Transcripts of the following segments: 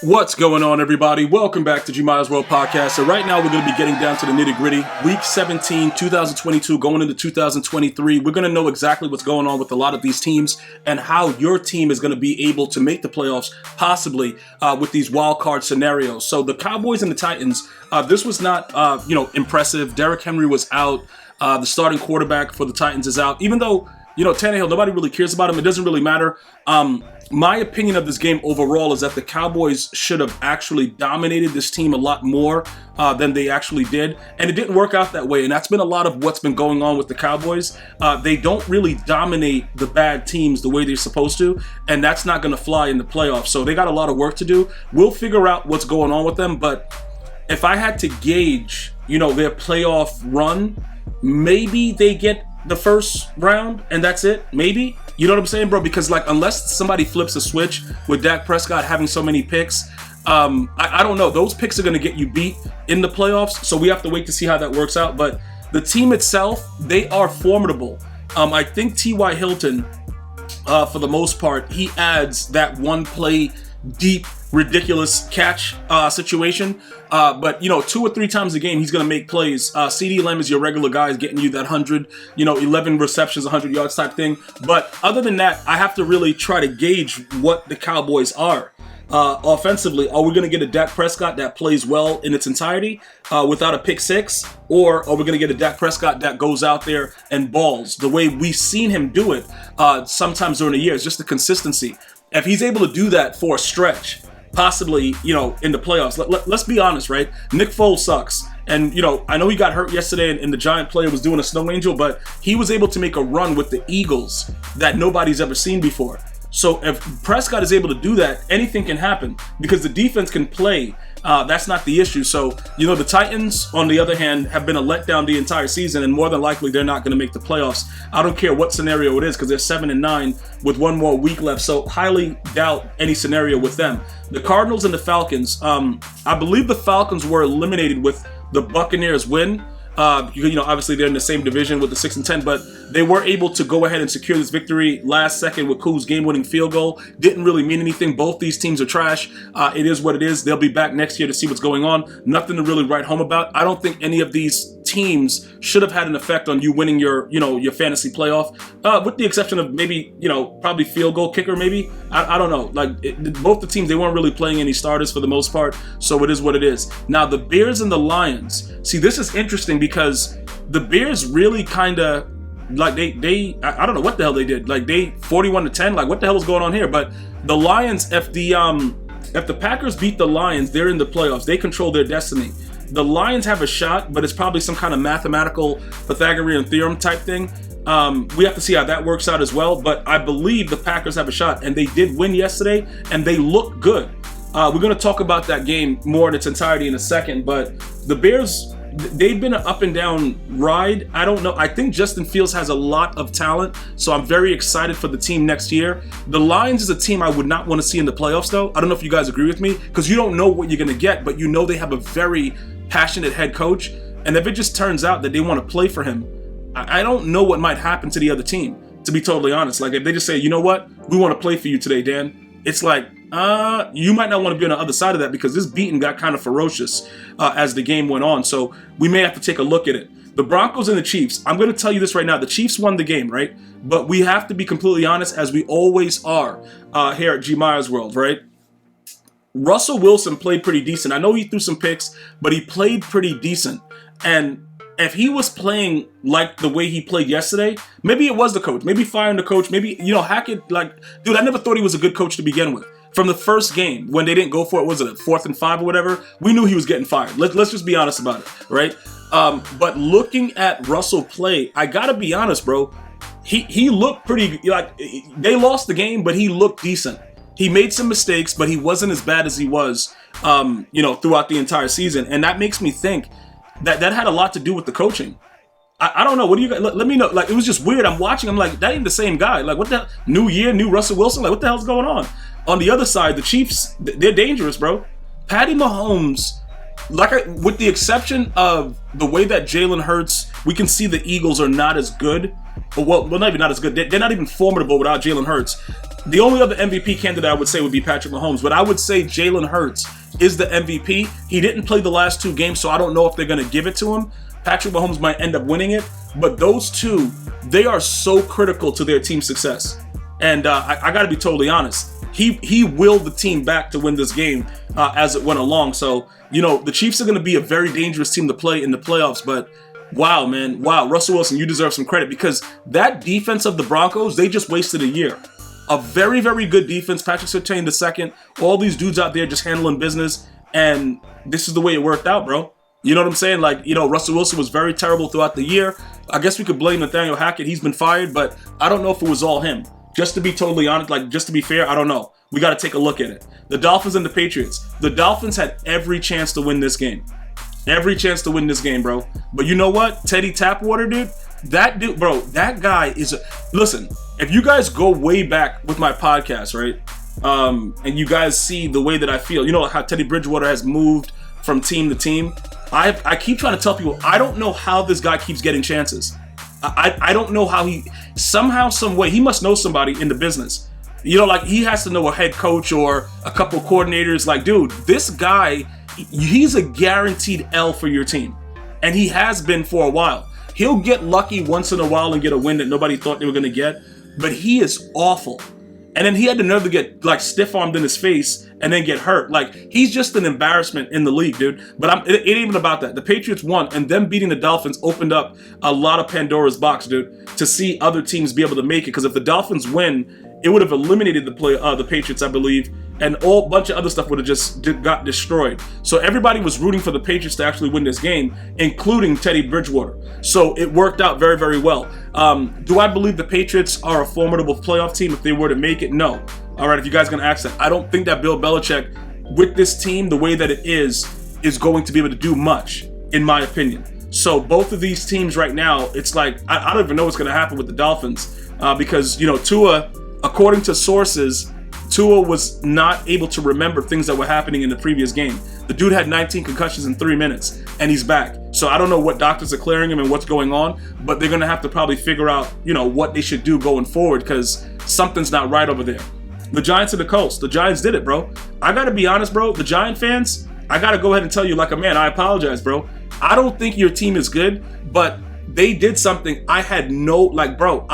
What's going on, everybody? Welcome back to G-Miles World Podcast. So right now we're going to be getting down to the nitty-gritty. Week 17, 2022, going into 2023. We're going to know exactly what's going on with a lot of these teams and how your team is going to be able to make the playoffs, possibly with these wild card scenarios. So the Cowboys and the Titans, this was not, impressive. Derrick Henry was out. The starting quarterback for the Titans is out. Even though, Tannehill, nobody really cares about him. It doesn't really matter. My opinion of this game overall is that the Cowboys should have actually dominated this team a lot more than they actually did. And it didn't work out that way. And that's been a lot of what's been going on with the Cowboys. They don't really dominate the bad teams the way they're supposed to. And that's not going to fly in the playoffs. So they got a lot of work to do. We'll figure out what's going on with them. But if I had to gauge, their playoff run, maybe they get the first round and that's it. Maybe. You know what I'm saying, bro? Because, unless somebody flips a switch with Dak Prescott having so many picks, I don't know. Those picks are going to get you beat in the playoffs, so we have to wait to see how that works out. But the team itself, they are formidable. I think T.Y. Hilton, for the most part, he adds that one play deep, ridiculous catch situation. But 2 or 3 times a game, he's going to make plays. CeeDee Lamb is your regular guy, is getting you that 100, 11 receptions, 100 yards type thing. But other than that, I have to really try to gauge what the Cowboys are. Offensively, are we going to get a Dak Prescott that plays well in its entirety without a pick six? Or are we going to get a Dak Prescott that goes out there and balls the way we've seen him do it sometimes during the year? It's just the consistency. If he's able to do that for a stretch, possibly, in the playoffs. Let's be honest, right? Nick Foles sucks. And, I know he got hurt yesterday and the Giant player was doing a snow angel, but he was able to make a run with the Eagles that nobody's ever seen before. So if Prescott is able to do that, anything can happen because the defense can play. That's not the issue. So, the Titans, on the other hand, have been a letdown the entire season, and more than likely they're not going to make the playoffs. I don't care what scenario it is because they're 7-9 with one more week left. So highly doubt any scenario with them. The Cardinals and the Falcons, I believe the Falcons were eliminated with the Buccaneers win. Obviously they're in the same division with the 6-10, but they were able to go ahead and secure this victory last second with Koo's game-winning field goal. Didn't really mean anything. Both these teams are trash. It is what it is. They'll be back next year to see what's going on. Nothing to really write home about. I don't think any of these teams should have had an effect on you winning your fantasy playoff, with the exception of maybe, probably field goal kicker maybe. I don't know. Both the teams, they weren't really playing any starters for the most part, so it is what it is. Now, the Bears and the Lions. See, this is interesting because the Bears really kind of, I don't know what the hell they did. They 41-10. What the hell is going on here? But the Lions, if the Packers beat the Lions, they're in the playoffs. They control their destiny. The Lions have a shot, but it's probably some kind of mathematical Pythagorean theorem type thing. We have to see how that works out as well. But I believe the Packers have a shot, and they did win yesterday, and they look good. We're going to talk about that game more in its entirety in a second. But the Bears, they've been an up and down ride. I don't know. I think Justin Fields has a lot of talent, so I'm very excited for the team next year. The Lions is a team I would not want to see in the playoffs, though. I don't know if you guys agree with me, because you don't know what you're going to get, but they have a very passionate head coach. And if it just turns out that they want to play for him, I don't know what might happen to the other team, to be totally honest. If they just say, you know what, we want to play for you today, Dan, it's you might not want to be on the other side of that because this beating got kind of ferocious as the game went on. So we may have to take a look at it. The Broncos and the Chiefs, I'm going to tell you this right now. The Chiefs won the game, right? But we have to be completely honest, as we always are here at G Myers World, right? Russell Wilson played pretty decent. I know he threw some picks, but he played pretty decent. And if he was playing like the way he played yesterday, maybe it was the coach. Maybe firing the coach. Maybe, Hackett, dude, I never thought he was a good coach to begin with. From the first game, when they didn't go for it, was it 4th and 5 or whatever? We knew he was getting fired. Let's just be honest about it, right? But looking at Russell play, I gotta be honest, bro. He looked pretty, they lost the game, but he looked decent. He made some mistakes, but he wasn't as bad as he was, throughout the entire season. And that makes me think that had a lot to do with the coaching. I don't know. What do you guys, let me know. It was just weird. I'm watching. I'm like, that ain't the same guy. What the hell? New year, new Russell Wilson? What the hell's going on? On the other side, the Chiefs, they're dangerous, bro. Patty Mahomes, with the exception of the way that Jalen Hurts, we can see the Eagles are not as good. Well, maybe not as good. They're not even formidable without Jalen Hurts. The only other MVP candidate I would say would be Patrick Mahomes, but I would say Jalen Hurts is the MVP. He didn't play the last 2 games, so I don't know if they're going to give it to him. Patrick Mahomes might end up winning it, but those two, they are so critical to their team's success. And I got to be totally honest. He willed the team back to win this game as it went along. So, the Chiefs are going to be a very dangerous team to play in the playoffs, but wow, man. Wow, Russell Wilson, you deserve some credit because that defense of the Broncos, they just wasted a year. A very, very good defense. Patrick Surtain II. All these dudes out there just handling business. And this is the way it worked out, bro. You know what I'm saying? Russell Wilson was very terrible throughout the year. I guess we could blame Nathaniel Hackett. He's been fired, but I don't know if it was all him. Just to be totally honest, just to be fair, I don't know. We got to take a look at it. The Dolphins and the Patriots. The Dolphins had every chance to win this game. Every chance to win this game, bro. But you know what? Teddy Tapwater, dude. That dude, bro, that guy is listen, if you guys go way back with my podcast, right? And you guys see the way that I feel, how Teddy Bridgewater has moved from team to team. I keep trying to tell people, I don't know how this guy keeps getting chances. I don't know how somehow, some way, he must know somebody in the business. He has to know a head coach or a couple coordinators. Dude, this guy, he's a guaranteed L for your team. And he has been for a while. He'll get lucky once in a while and get a win that nobody thought they were going to get. But he is awful. And then he had the nerve to get stiff-armed in his face and then get hurt. He's just an embarrassment in the league, dude. But it ain't even about that. The Patriots won, and them beating the Dolphins opened up a lot of Pandora's box, dude, to see other teams be able to make it. Because if the Dolphins win, it would have eliminated the Patriots, I believe, and a bunch of other stuff would have just got destroyed. So everybody was rooting for the Patriots to actually win this game, including Teddy Bridgewater. So it worked out very, very well. Do I believe the Patriots are a formidable playoff team if they were to make it? No. All right, if you guys are going to ask that. I don't think that Bill Belichick, with this team, the way that it is going to be able to do much, in my opinion. So both of these teams right now, it's I don't even know what's going to happen with the Dolphins because, Tua, according to sources, Tua was not able to remember things that were happening in the previous game. The dude had 19 concussions in 3 minutes, and he's back. So I don't know what doctors are clearing him and what's going on, but they're going to have to probably figure out, what they should do going forward because something's not right over there. The Giants and the Colts. The Giants did it, bro. I got to be honest, bro. The Giant fans, I got to go ahead and tell you like a man, I apologize, bro. I don't think your team is good, but they did something I had no, bro,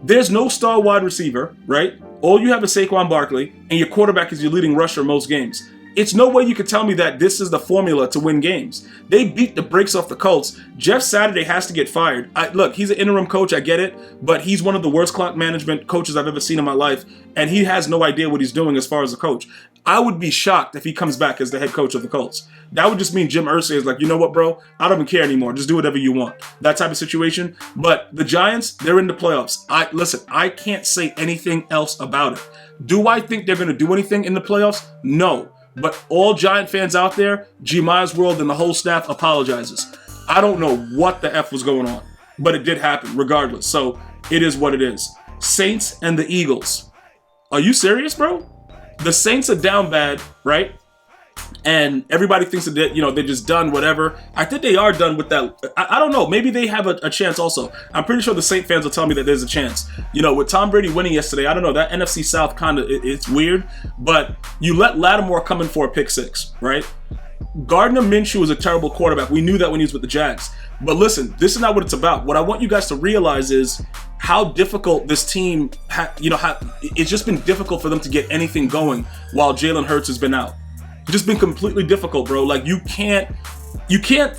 there's no star wide receiver, right? All you have is Saquon Barkley, and your quarterback is your leading rusher most games. It's no way you could tell me that this is the formula to win games. They beat the brakes off the Colts. Jeff Saturday has to get fired. Look, he's an interim coach, I get it, but he's one of the worst clock management coaches I've ever seen in my life, and he has no idea what he's doing as far as a coach. I would be shocked if he comes back as the head coach of the Colts. That would just mean Jim Irsay is you know what, bro? I don't even care anymore. Just do whatever you want. That type of situation. But the Giants, they're in the playoffs. I can't say anything else about it. Do I think they're going to do anything in the playoffs? No. But all Giant fans out there, G Miles World and the whole staff apologizes. I don't know what the F was going on, but it did happen regardless. So it is what it is. Saints and the Eagles. Are you serious, bro? The Saints are down bad, right? And everybody thinks that they're just done, whatever. I think they are done with that. I don't know. Maybe they have a chance also. I'm pretty sure the Saint fans will tell me that there's a chance. With Tom Brady winning yesterday, I don't know. That NFC South it's weird. But you let Lattimore come in for a pick six, right? Gardner Minshew was a terrible quarterback. We knew that when he was with the Jags. But listen, this is not what it's about. What I want you guys to realize is how difficult this team, it's just been difficult for them to get anything going while Jalen Hurts has been out. It's just been completely difficult, bro. You can't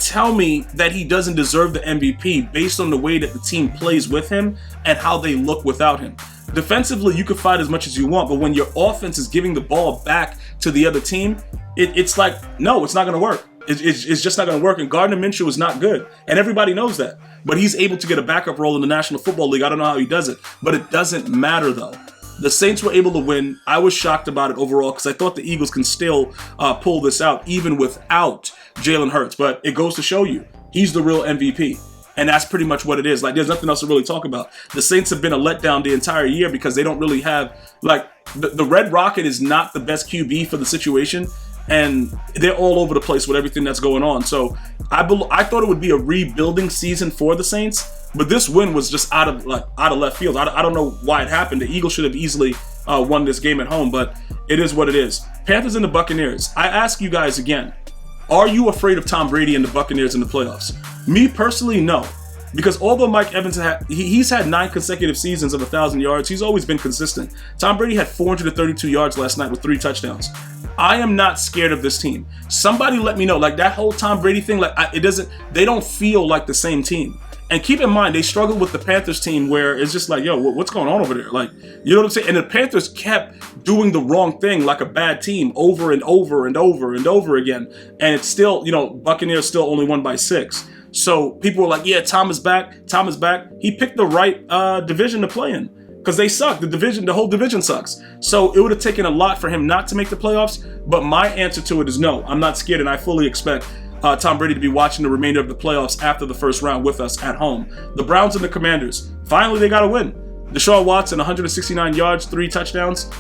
tell me that he doesn't deserve the MVP based on the way that the team plays with him and how they look without him. Defensively, you can fight as much as you want, but when your offense is giving the ball back to the other team, it's no, it's not going to work. It's just not going to work. And Gardner Minshew is not good, and everybody knows that. But he's able to get a backup role in the National Football League. I don't know how he does it, but it doesn't matter though. The Saints were able to win. I was shocked about it overall because I thought the Eagles can still pull this out even without Jalen Hurts. But it goes to show you, he's the real MVP. And that's pretty much what it is. There's nothing else to really talk about. The Saints have been a letdown the entire year because they don't really have, the Red Rocket is not the best QB for the situation. And they're all over the place with everything that's going on. So I thought it would be a rebuilding season for the Saints. But this win was just out of left field. I don't know why it happened. The Eagles should have easily won this game at home, but it is what it is. Panthers and the Buccaneers. I ask you guys again, are you afraid of Tom Brady and the Buccaneers in the playoffs? Me personally, no. Because although Mike Evans he's had 9 consecutive seasons of 1,000 yards, he's always been consistent. Tom Brady had 432 yards last night with 3 touchdowns. I am not scared of this team. Somebody let me know, like that whole Tom Brady thing, like they don't feel like the same team. And keep in mind, they struggled with the Panthers team where it's just like, yo, what's going on over there? Like, you know what I'm saying? And the Panthers kept doing the wrong thing like a bad team over and over and over and over again. And it's still, Buccaneers still only won by 6. So people were like, yeah, Tom is back. Tom is back. He picked the right division to play in because they suck. The whole division sucks. So it would have taken a lot for him not to make the playoffs. But my answer to it is no. I'm not scared, and I fully expect Tom Brady to be watching the remainder of the playoffs after the first round with us at home. The Browns and the Commanders. Finally, they got a win. Deshaun Watson, 169 yards, 3 touchdowns.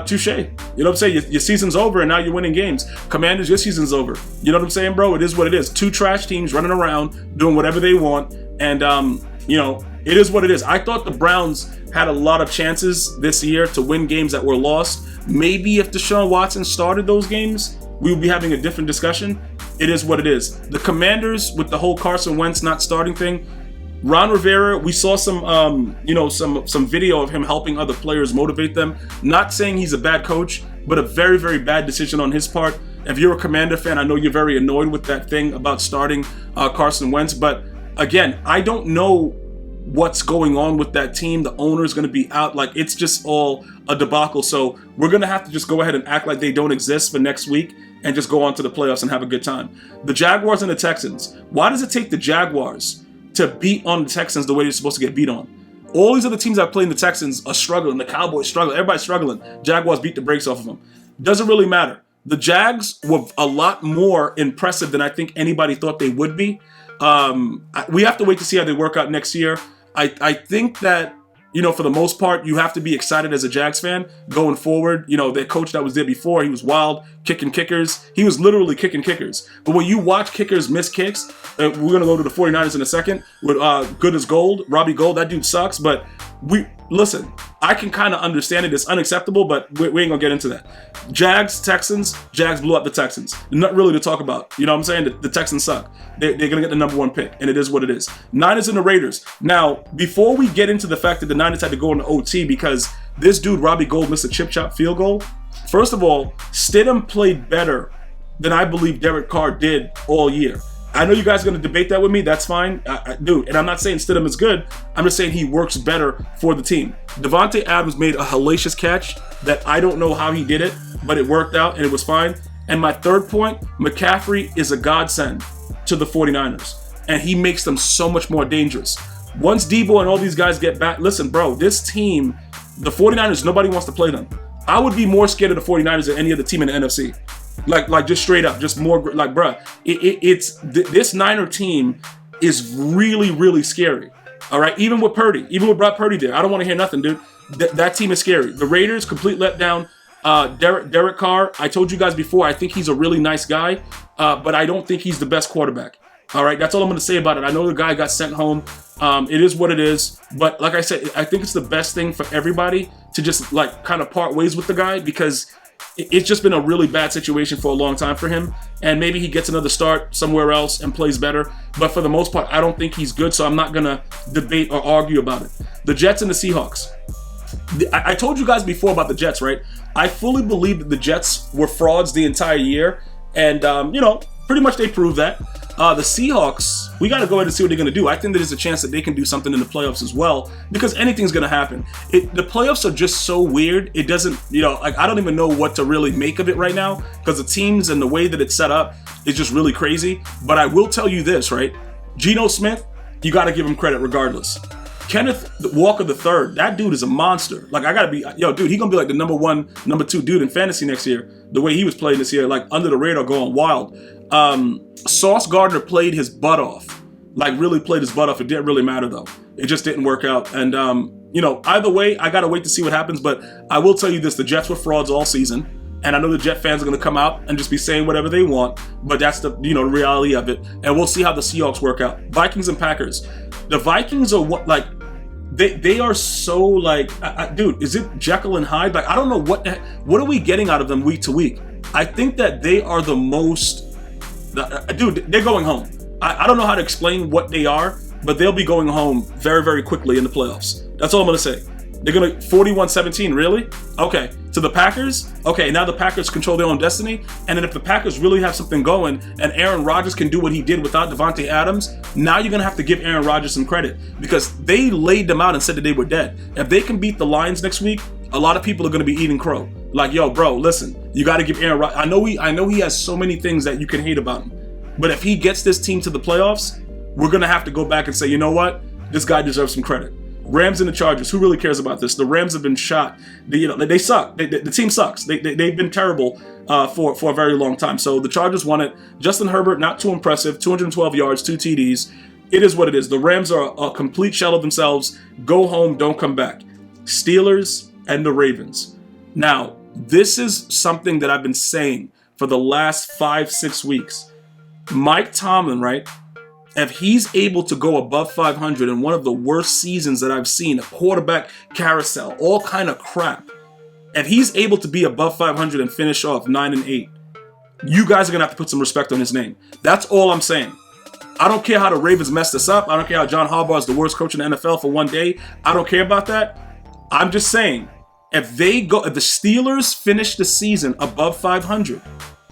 Touche. You know what I'm saying? Your season's over and now you're winning games. Commanders, your season's over. You know what I'm saying, bro? It is what it is. 2 trash teams running around, doing whatever they want. And, it is what it is. I thought the Browns had a lot of chances this year to win games that were lost. Maybe if Deshaun Watson started those games, we would be having a different discussion. It is what it is. The Commanders, with the whole Carson Wentz not starting thing, Ron Rivera, we saw some video of him helping other players motivate them. Not saying he's a bad coach, but a very, very bad decision on his part. If you're a Commander fan, I know you're very annoyed with that thing about starting Carson Wentz. But again, I don't know what's going on with that team. The owner's going to be out. Like, it's just all a debacle. So we're going to have to just go ahead and act like they don't exist for next week and just go on to the playoffs and have a good time. The Jaguars and the Texans. Why does it take the Jaguars to beat on the Texans the way they're supposed to get beat on? All these other teams that play in the Texans are struggling. The Cowboys struggling. Everybody's struggling. Jaguars beat the brakes off of them. Doesn't really matter. The Jags were a lot more impressive than I think anybody thought they would be. We have to wait to see how they work out next year. I think that, for the most part, you have to be excited as a Jags fan going forward. Their coach that was there before, he was wild, kicking kickers. He was literally kicking kickers. But when you watch kickers miss kicks, we're going to go to the 49ers in a second with Good as Gold, Robbie Gold. That dude sucks. But listen, I can kind of understand it. It's unacceptable, but we ain't going to get into that. Jags, Texans, Jags blew up the Texans. Not really to talk about. You know what I'm saying? The Texans suck. They're going to get the number 1 pick, and it is what it is. Niners and the Raiders. Now, before we get into the fact that the Niners had to go into OT because this dude, Robbie Gold, missed a chip-chop field goal, first of all, Stidham played better than I believe Derek Carr did all year. I know you guys are going to debate that with me. That's fine. Dude, and I'm not saying Stidham is good. I'm just saying he works better for the team. Devontae Adams made a hellacious catch that I don't know how he did it, but it worked out and it was fine. And my third point, McCaffrey is a godsend to the 49ers. And he makes them so much more dangerous. Once Debo and all these guys get back, listen, bro, this team, the 49ers, nobody wants to play them. I would be more scared of the 49ers than any other team in the NFC. Like just straight up, just more like, bruh, this Niner team is really, really scary. All right, even with Purdy, even with Brock Purdy there, I don't want to hear nothing, dude. That team is scary. The Raiders, complete letdown. Derek Carr, I told you guys before, I think he's a really nice guy, but I don't think he's the best quarterback. All right, that's all I'm going to say about it. I know the guy got sent home. It is what it is. But like I said, I think it's the best thing for everybody to just like kind of part ways with the guy because it's just been a really bad situation for a long time for him. And maybe he gets another start somewhere else and plays better. But for the most part, I don't think he's good. So I'm not going to debate or argue about it. The Jets and the Seahawks. I told you guys before about the Jets, right? I fully believe that the Jets were frauds the entire year. And, pretty much they proved that. The Seahawks, we got to go ahead and see what they're going to do. I think there's a chance that they can do something in the playoffs as well because anything's going to happen. The playoffs are just so weird. It doesn't, I don't even know what to really make of it right now because the teams and the way that it's set up is just really crazy. But I will tell you this, right? Geno Smith, you got to give him credit regardless. Kenneth Walker III, that dude is a monster. Like, I got to be, dude, he's going to be like the number 1, number 2 dude in fantasy next year. The way he was playing this year, like under the radar going wild. Sauce Gardner played his butt off. Like, really played his butt off. It didn't really matter, though. It just didn't work out. And, either way, I got to wait to see what happens. But I will tell you this, the Jets were frauds all season. And I know the Jet fans are going to come out and just be saying whatever they want. But that's the reality of it. And we'll see how the Seahawks work out. Vikings and Packers. The Vikings are they are so like, dude, is it Jekyll and Hyde? Like, I don't know what are we getting out of them week to week. I think that they are the most, dude, they're going home. I don't know how to explain what they are, but they'll be going home very, very quickly in the playoffs. That's all I'm going to say. They're going to 41-17, really? Okay. To the Packers? Okay, now the Packers control their own destiny. And then if the Packers really have something going and Aaron Rodgers can do what he did without Devontae Adams, now you're going to have to give Aaron Rodgers some credit because they laid them out and said that they were dead. If they can beat the Lions next week, a lot of people are going to be eating crow. Like, yo, bro, listen, you got to give Aaron Rodgers. I know he has so many things that you can hate about him. But if he gets this team to the playoffs, we're going to have to go back and say, you know what? This guy deserves some credit. Rams and the Chargers. Who really cares about this? The Rams have been shot. They suck. The team sucks. They've been terrible for a very long time. So the Chargers won it. Justin Herbert, not too impressive. 212 yards, 2 TDs. It is what it is. The Rams are a complete shell of themselves. Go home, don't come back. Steelers and the Ravens. Now, this is something that I've been saying for the last 5-6 weeks. Mike Tomlin, right? If he's able to go above 500 in one of the worst seasons that I've seen, a quarterback carousel, all kind of crap. If he's able to be above 500 and finish off 9-8, you guys are going to have to put some respect on his name. That's all I'm saying. I don't care how the Ravens messed us up. I don't care how John Harbaugh is the worst coach in the NFL for one day. I don't care about that. I'm just saying, if the Steelers finish the season above 500,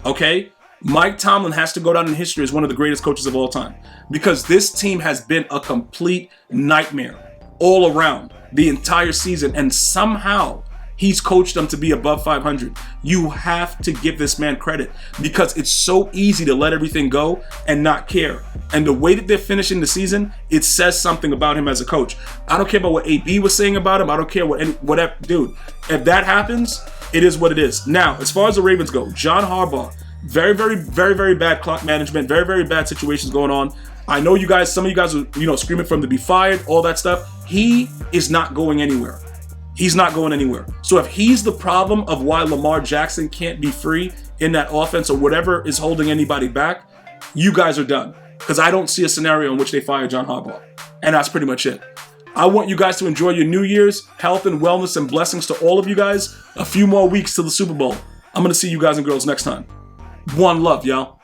okay, Mike Tomlin has to go down in history as one of the greatest coaches of all time because this team has been a complete nightmare all around the entire season, and somehow he's coached them to be above 500. You have to give this man credit because it's so easy to let everything go and not care. And the way that they're finishing the season, it says something about him as a coach. I don't care about what AB was saying about him. I don't care whatever. Dude, if that happens, it is what it is. Now, as far as the Ravens go, John Harbaugh, very, very, very, very bad clock management, very, very bad situations going on. I know you guys, some of you guys are, screaming for him to be fired, all that stuff. He is not going anywhere. He's not going anywhere. So if he's the problem of why Lamar Jackson can't be free in that offense or whatever is holding anybody back, you guys are done. Because I don't see a scenario in which they fire John Harbaugh. And that's pretty much it. I want you guys to enjoy your New Year's, health and wellness and blessings to all of you guys. A few more weeks to the Super Bowl. I'm going to see you guys and girls next time. One love, y'all.